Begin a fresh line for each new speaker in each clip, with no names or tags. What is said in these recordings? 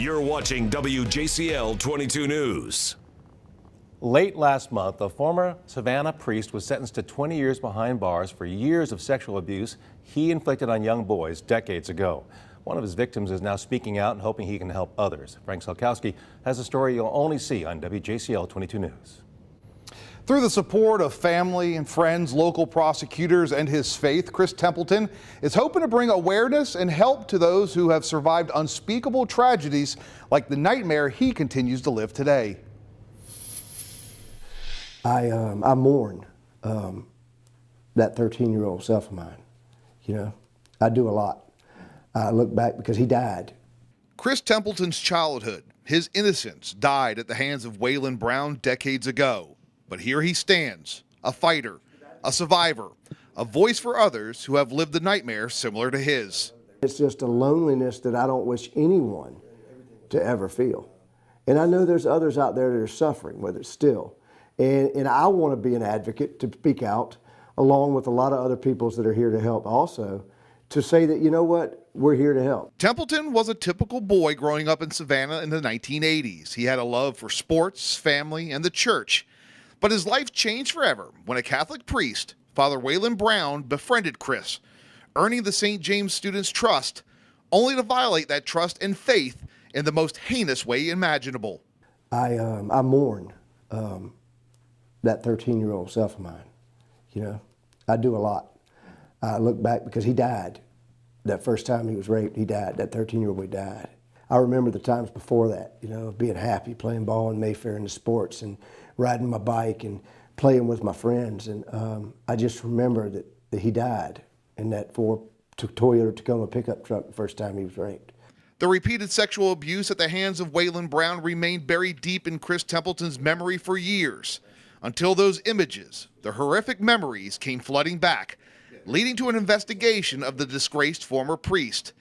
You're watching WJCL 22 News.
Late last month, a former Savannah priest was sentenced to 20 years behind bars for years of sexual abuse he inflicted on young boys decades ago. One of his victims is now speaking out and hoping he can help others. Frank Salkowski has a story you'll only see on WJCL 22 News.
Through the support of family and friends, local prosecutors, and his faith, Chris Templeton is hoping to bring awareness and help to those who have survived unspeakable tragedies like the nightmare he continues to live today.
I mourn that 13-year-old self of mine. You know, I do a lot. I look back because he died.
Chris Templeton's childhood, his innocence, died at the hands of Waylon Brown decades ago. But here he stands, a fighter, a survivor, a voice for others who have lived a nightmare similar to his.
It's just a loneliness that I don't wish anyone to ever feel. And I know there's others out there that are suffering with it still. And I want to be an advocate to speak out, along with a lot of other people that are here to help also, to say that, you know what, we're here to help.
Templeton was a typical boy growing up in Savannah in the 1980s. He had a love for sports, family, and the church. But his life changed forever when a Catholic priest, Father Waylon Brown, befriended Chris, earning the St. James students' trust, only to violate that trust and faith in the most heinous way imaginable.
I mourn that 13-year-old self of mine. You know, I do a lot. I look back because he died. That first time he was raped, he died. That 13-year-old boy died. I remember the times before that, you know, being happy, playing ball in Mayfair in the sports and riding my bike and playing with my friends. And I just remember that he died in that Toyota Tacoma pickup truck the first time he was raped.
The repeated sexual abuse at the hands of Waylon Brown remained buried deep in Chris Templeton's memory for years, until those images, the horrific memories, came flooding back, leading to an investigation of the disgraced former priest.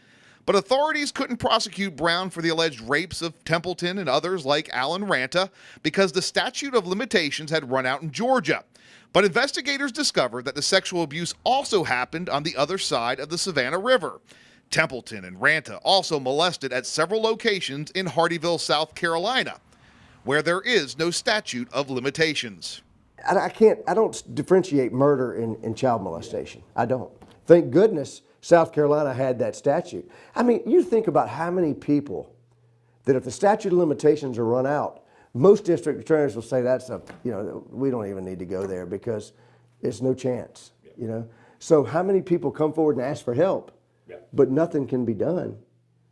But authorities couldn't prosecute Brown for the alleged rapes of Templeton and others like Alan Ranta because the statute of limitations had run out in Georgia. But investigators discovered that the sexual abuse also happened on the other side of the Savannah River. Templeton and Ranta also molested at several locations in Hardeeville, South Carolina, where there is no statute of limitations.
I don't differentiate murder and child molestation. I don't. Thank goodness South Carolina had that statute. I mean, you think about how many people that if the statute of limitations are run out, most district attorneys will say we don't even need to go there because there's no chance, you know. So how many people come forward and ask for help, but nothing can be done,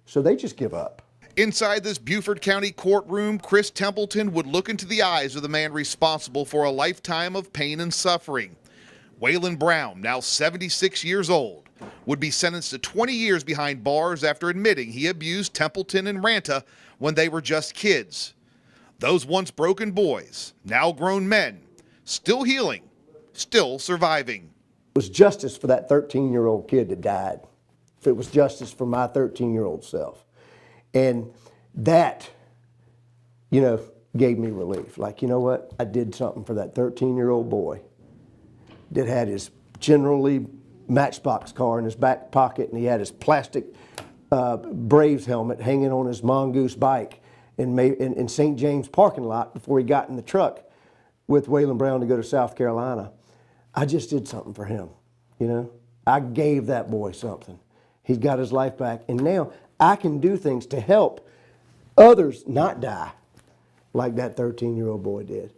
so they just give up.
Inside this Beaufort County courtroom, Chris Templeton would look into the eyes of the man responsible for a lifetime of pain and suffering. Waylon Brown, now 76 years old, would be sentenced to 20 years behind bars after admitting he abused Templeton and Ranta when they were just kids. Those once broken boys, now grown men, still healing, still surviving.
It was justice for that 13-year-old kid that died. If it was justice for my 13-year-old self. And that, you know, gave me relief. Like, you know what? I did something for that 13-year-old boy that had his generally Matchbox car in his back pocket, and he had his plastic Braves helmet hanging on his Mongoose bike in St. James parking lot before he got in the truck with Waylon Brown to go to South Carolina. I just did something for him, you know? I gave that boy something. He's got his life back, and now I can do things to help others not die like that 13-year-old boy did.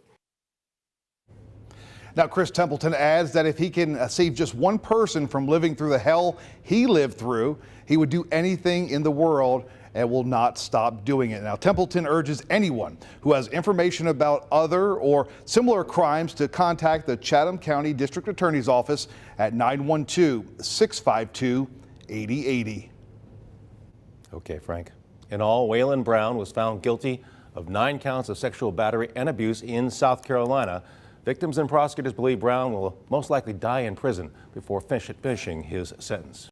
Now, Chris Templeton adds that if he can save just one person from living through the hell he lived through, he would do anything in the world and will not stop doing it. Now, Templeton urges anyone who has information about other or similar crimes to contact the Chatham County District Attorney's Office at 912-652-8080.
Okay, Frank. In all, Waylon Brown was found guilty of 9 counts of sexual battery and abuse in South Carolina. Victims and prosecutors believe Brown will most likely die in prison before finishing his sentence.